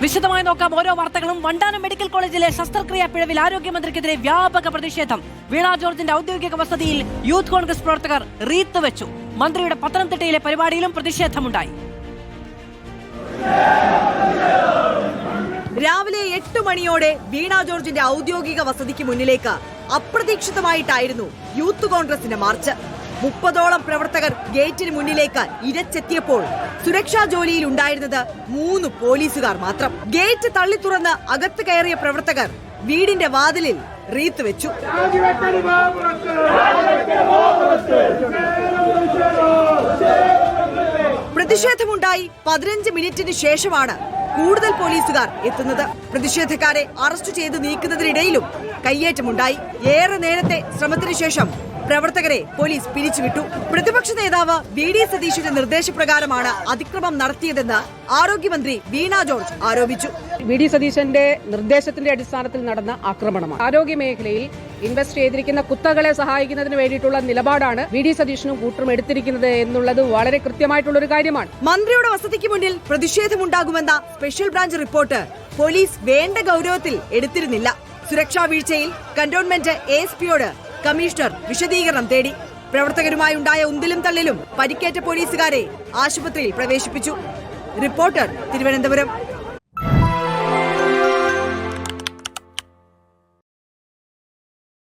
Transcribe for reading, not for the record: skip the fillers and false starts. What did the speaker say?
വിശദമായി നോക്കാം ഓരോ വാർത്തകളും. വണ്ടാനം മെഡിക്കൽ കോളേജിലെ ശസ്ത്രക്രിയാ പിഴവിൽ ആരോഗ്യമന്ത്രിക്കെതിരെ വ്യാപക പ്രതിഷേധം. വീണ ജോർജിന്റെ ഔദ്യോഗിക വസതിയിൽ യൂത്ത് കോൺഗ്രസ് പ്രവർത്തകർ റീത്ത് വെച്ചു. മന്ത്രിയുടെ പത്തനംതിട്ടയിലെ പരിപാടിയിലും പ്രതിഷേധമുണ്ടായി. രാവിലെ 8 മണിയോടെ വീണ ജോർജിന്റെ ഔദ്യോഗിക വസതിക്ക് മുന്നിലേക്ക് അപ്രതീക്ഷിതമായിട്ടായിരുന്നു യൂത്ത് കോൺഗ്രസിന്റെ മാർച്ച്. 30ഓളം പ്രവർത്തകർ ഗേറ്റിന് മുന്നിലേക്ക് ഇരച്ചെത്തിയപ്പോൾ സുരക്ഷാ ജോലിയിൽ ഉണ്ടായിരുന്നത് 3 പോലീസുകാർ മാത്രം. ഗേറ്റ് തള്ളി തുറന്ന് അകത്ത് കയറിയ പ്രവർത്തകർ വീടിന്റെ വാതിലിൽ റീത്ത് വെച്ചു. പ്രതിഷേധമുണ്ടായി 15 മിനിറ്റിന് ശേഷമാണ് കൂടുതൽ പോലീസുകാർ എത്തുന്നത്. പ്രതിഷേധക്കാരെ അറസ്റ്റ് ചെയ്ത് നീക്കുന്നതിനിടയിലും കയ്യേറ്റമുണ്ടായി. ഏറെ നേരത്തെ ശ്രമത്തിനു ശേഷം പ്രവർത്തകരെ പോലീസ് പിരിച്ചുവിട്ടു. പ്രതിപക്ഷ നേതാവ് വി ഡി സതീശന്റെ നിർദ്ദേശപ്രകാരമാണ് അതിക്രമം നടത്തിയതെന്ന് ആരോഗ്യമന്ത്രി വീണ ജോർജ് ആരോപിച്ചു. വി ഡി സതീശന്റെ നിർദ്ദേശത്തിന്റെ അടിസ്ഥാനത്തിൽ നടന്ന ആക്രമണമാണ്. ആരോഗ്യ മേഖലയിൽ ഇൻവെസ്റ്റ് ചെയ്തിരിക്കുന്ന കുത്തകളെ സഹായിക്കുന്നതിന് വേണ്ടിയിട്ടുള്ള നിലപാടാണ് വി ഡി സതീശനും കൂട്ടരും എടുത്തിരിക്കുന്നത് എന്നുള്ളത് വളരെ കൃത്യമായിട്ടുള്ള ഒരു കാര്യമാണ്. മന്ത്രിയുടെ വസതിക്ക് മുന്നിൽ പ്രതിഷേധമുണ്ടാകുമെന്ന സ്പെഷ്യൽ ബ്രാഞ്ച് റിപ്പോർട്ട് പോലീസ് വേണ്ട ഗൗരവത്തിൽ എടുത്തിരുന്നില്ല. സുരക്ഷാ വീഴ്ചയിൽ കന്റോൺമെന്റ് ASPയോട് കമ്മീഷണർ വിശദീകരണം തേടി. പ്രവർത്തകരുമായി ഉണ്ടായ ഉന്തിലും തള്ളിലും പരിക്കേറ്റ പോലീസുകാരെ ആശുപത്രിയിൽ പ്രവേശിപ്പിച്ചു. റിപ്പോർട്ടർ, തിരുവനന്തപുരം.